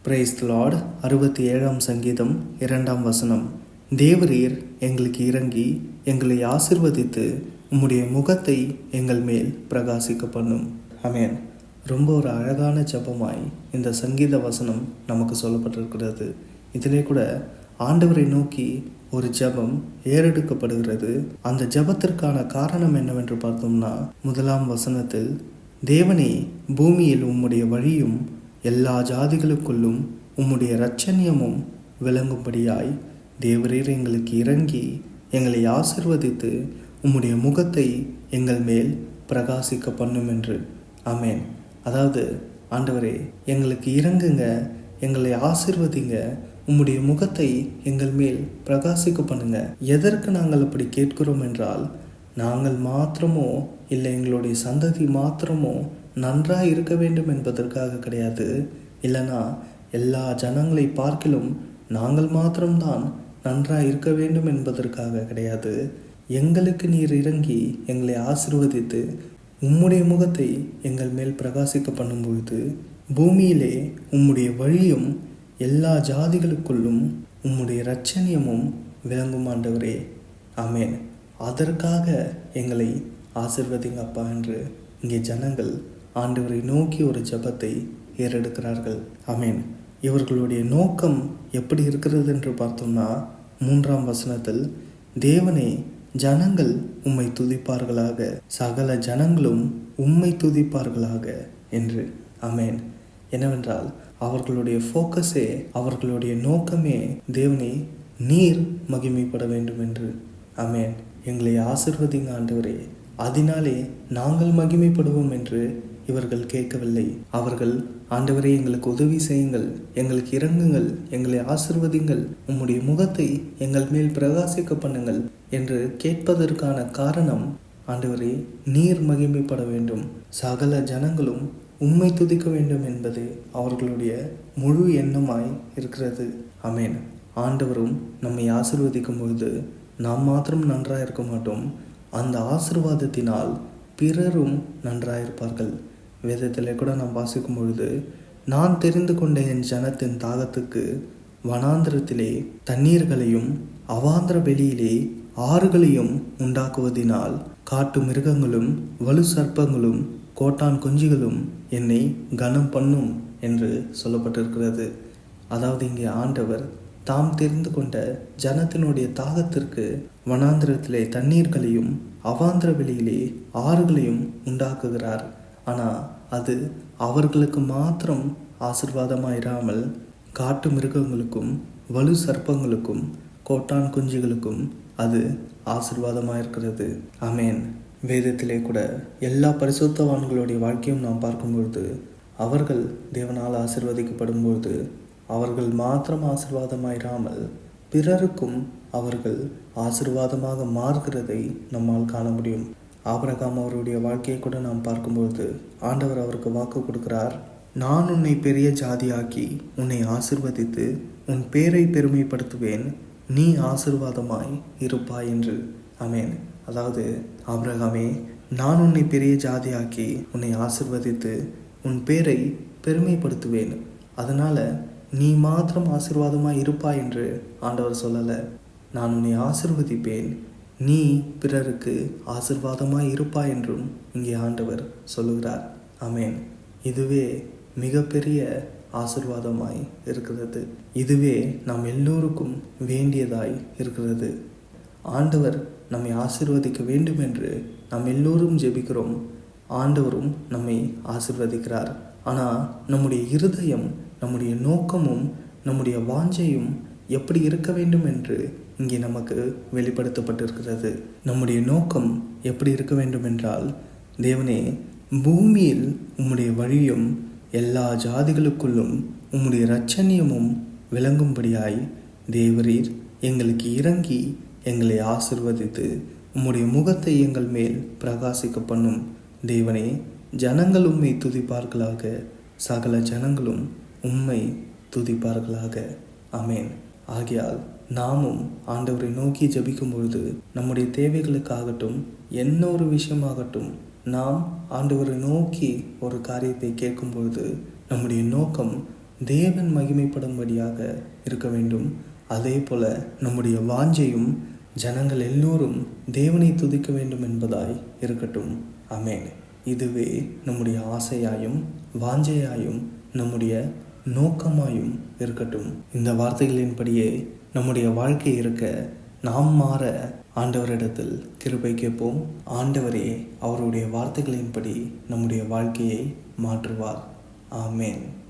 Praise the Lord. 67ஆம் சங்கீதம் 2ஆம் வசனம். தேவரீர் எங்களுக்கு இறங்கி எங்களை ஆசிர்வதித்து உம்முடைய முகத்தை எங்கள் மேல் பிரகாசிக்க பண்ணும். ஆமென். ரொம்ப ஒரு அழகான ஜெபமாய் இந்த சங்கீத வசனம் நமக்கு சொல்லப்பட்டிருக்கிறது. இதிலே கூட ஆண்டவரை நோக்கி ஒரு ஜெபம் ஏறெடுக்கப்படுகிறது. அந்த ஜெபத்திற்கான காரணம் என்னவென்று பார்த்தோம்னா, 1ஆம் வசனத்தில், தேவனே, பூமியில் உம்முடைய வழியும் எல்லா ஜாதிகளுக்குள்ளும் உம்முடைய இரட்சணியமும் விளங்கும்படியாய் தேவரீர் எங்களுக்கு இறங்கி எங்களை ஆசிர்வதித்து உம்முடைய முகத்தை எங்கள் மேல் பிரகாசிக்க பண்ணும் என்று. ஆமென். அதாவது, ஆண்டவரே, எங்களுக்கு இறங்குங்க, எங்களை ஆசிர்வதிங்க, உம்முடைய முகத்தை எங்கள் மேல் பிரகாசிக்க பண்ணுங்க. எதற்கு நாங்கள் அப்படி கேட்கிறோம் என்றால், நாங்கள் மாத்திரமோ இல்லை எங்களுடைய சந்ததி மாத்திரமோ நன்றாக இருக்க வேண்டும் என்பதற்காக கிடையாது. இல்லைனா எல்லா ஜனங்களை பார்க்கிலும் நாங்கள் மாத்திரம்தான் நன்றாக இருக்க வேண்டும் என்பதற்காக கிடையாது. எங்களுக்கு நீர் இறங்கி எங்களை ஆசீர்வதித்து உம்முடைய முகத்தை எங்கள் மேல் பிரகாசிக்க பண்ணும்பொழுது பூமியிலே உம்முடைய வழியும் எல்லா ஜாதிகளுக்குள்ளும் உம்முடைய இரட்சணியமும் விளங்கும் ஆண்டவரே. ஆமென். அதற்காக எங்களை ஆசீர்வதிங்க அப்பா என்று இங்கே ஜனங்கள் ஆண்டவரை நோக்கி ஒரு ஜெபத்தை ஏறெடுக்கிறார்கள். ஆமென். இவர்களுடைய நோக்கம் எப்படி இருக்கிறது என்று பார்த்தோம்னா, 3ஆம் வசனத்தில், தேவனே, ஜனங்கள் உம்மை துதிப்பார்களாக, சகல ஜனங்களும் உம்மை துதிப்பார்களாக என்று. ஆமென். என்னவென்றால் அவர்களுடைய ஃபோக்கஸே, அவர்களுடைய நோக்கமே, தேவனே நீர் மகிமைப்பட வேண்டும் என்று. ஆமென். எங்களை ஆசிர்வதிங்க ஆண்டவரே, அதனாலே நாங்கள் மகிமைப்படுவோம் என்று இவர்கள் கேட்கவில்லை. அவர்கள், ஆண்டவரே எங்களுக்கு உதவி செய்யுங்கள், எங்களுக்கு இறங்குங்கள், எங்களை ஆசிர்வதிங்கள், உம்முடைய முகத்தை எங்கள் மேல் பிரகாசிக்க பண்ணுங்கள் என்று கேட்பதற்கான காரணம், ஆண்டவரே நீர் மகிமைப்பட வேண்டும், சகல ஜனங்களும் உம்மை துதிக்க வேண்டும் என்பது அவர்களுடைய முழு எண்ணமாய் இருக்கிறது. ஆமென். ஆண்டவரும் நம்மை ஆசிர்வதிக்கும் பொழுது நாம் மாத்திரம் நன்றாக இருக்க மாட்டோம், அந்த ஆசீர்வாதத்தினால் பிறரும் நன்றாயிருப்பார்கள். வேதத்தில் கூட நாம் வாசிக்கும் பொழுது, நான் தெரிந்து கொண்ட என் ஜனத்தின் தாகத்துக்கு வனாந்திரத்திலே தண்ணீர்களையும் அவாந்திர வெளியிலே ஆறுகளையும் உண்டாக்குவதினால் காட்டு மிருகங்களும் வலு சர்ப்பங்களும் கோட்டான் குஞ்சுகளும் என்னை கனம் பண்ணும் என்று சொல்லப்பட்டிருக்கிறது. அதாவது இங்கே ஆண்டவர் தாம் தெரிந்து கொண்ட ஜனத்தினுடைய தாகத்திற்கு வனாந்திரத்திலே தண்ணீர்களையும் அவாந்திர வெளியிலே ஆறுகளையும் உண்டாக்குகிறார். ஆனால் அது அவர்களுக்கு மாத்திரம் ஆசீர்வாதமாயிராமல் காட்டு மிருகங்களுக்கும் வலு சர்ப்பங்களுக்கும் கோட்டான் குஞ்சுகளுக்கும் அது ஆசீர்வாதமாயிருக்கிறது. ஆமென். வேதத்திலே கூட எல்லா பரிசுத்தவான்களுடைய வாழ்க்கையும் நாம் பார்க்கும்பொழுது அவர்கள் தேவனால் ஆசீர்வதிக்கப்படும்பொழுது அவர்கள் மாத்திரம் ஆசீர்வாதமாயிராமல் பிறருக்கும் அவர்கள் ஆசீர்வாதமாக மாறுகிறதை நம்மால் காண முடியும். ஆபிரகாம் அவருடைய வாழ்க்கையை கூட நாம் பார்க்கும்பொழுது ஆண்டவர் அவருக்கு வாக்கு கொடுக்கிறார், நான் உன்னை பெரிய ஜாதியாக்கி உன்னை ஆசீர்வதித்து உன் பேரை பெருமைப்படுத்துவேன், நீ ஆசீர்வாதமாய் இருப்பாய் என்று. ஆமென். அதாவது, ஆபிரகாமே, நான் உன்னை பெரிய ஜாதியாக்கி உன்னை ஆசீர்வதித்து உன் பேரை பெருமைப்படுத்துவேன், அதனால நீ மாத்திரம் ஆசீர்வாதமாய் இருப்பாய் என்று ஆண்டவர் சொல்லலை. நான் உன்னை ஆசீர்வதிப்பேன், நீ பிறருக்கு ஆசீர்வாதமாய் இருப்பாய் என்றும் இங்கே ஆண்டவர் சொல்லுகிறார். ஆமென். இதுவே மிகப்பெரிய ஆசீர்வாதமாய் இருக்கிறது. இதுவே நாம் எல்லோருக்கும் வேண்டியதாய் இருக்கிறது. ஆண்டவர் நம்மை ஆசீர்வதிக்க வேண்டும் என்று நாம் எல்லோரும் ஜெபிக்கிறோம். ஆண்டவரும் நம்மை ஆசீர்வதிக்கிறார். ஆனால் நம்முடைய இருதயம், நம்முடைய நோக்கமும் நம்முடைய வாஞ்சையும் எப்படி இருக்க வேண்டும் என்று இங்கே நமக்கு வெளிப்படுத்தப்பட்டிருக்கிறது. நம்முடைய நோக்கம் எப்படி இருக்க வேண்டும் என்றால், தேவனே, பூமியில் உம்முடைய வழியும் எல்லா ஜாதிகளுக்குள்ளும் உம்முடைய இரட்சணியமும் விளங்கும்படியாய் தேவரீர் எங்களுக்கு இறங்கி எங்களை ஆசிர்வதித்து உம்முடைய முகத்தை எங்கள் மேல் பிரகாசிக்க பண்ணும். தேவனே, ஜனங்கள் உம்மை துதிப்பார்களாக, சகல ஜனங்களும் உம்மை துதிப்பார்களாக. ஆமென். ஆகையால் நாமும் ஆண்டவரை நோக்கி ஜெபிக்கும் பொழுது நம்முடைய தேவைகளுக்காகட்டும், என்ன ஒரு விஷயமாகட்டும், நாம் ஆண்டவரை நோக்கி ஒரு காரியத்தை கேட்கும் பொழுது நம்முடைய நோக்கம் தேவன் மகிமைப்படும்படியாக இருக்க வேண்டும். அதே போல நம்முடைய வாஞ்சையும் ஜனங்கள் எல்லோரும் தேவனை துதிக்க வேண்டும் என்பதாய் இருக்கட்டும். ஆமென். இதுவே நம்முடைய ஆசையாயும் வாஞ்சையாயும் நம்முடைய நோக்கமாயும் இருக்கட்டும். இந்த வார்த்தைகளின்படியே நம்முடைய வாழ்க்கை இருக்க நாம் மாற ஆண்டவரிடத்தில் கிருபை கேட்போம். ஆண்டவரே அவருடைய வார்த்தைகளின்படி நம்முடைய வாழ்க்கையை மாற்றுவார். ஆமென்.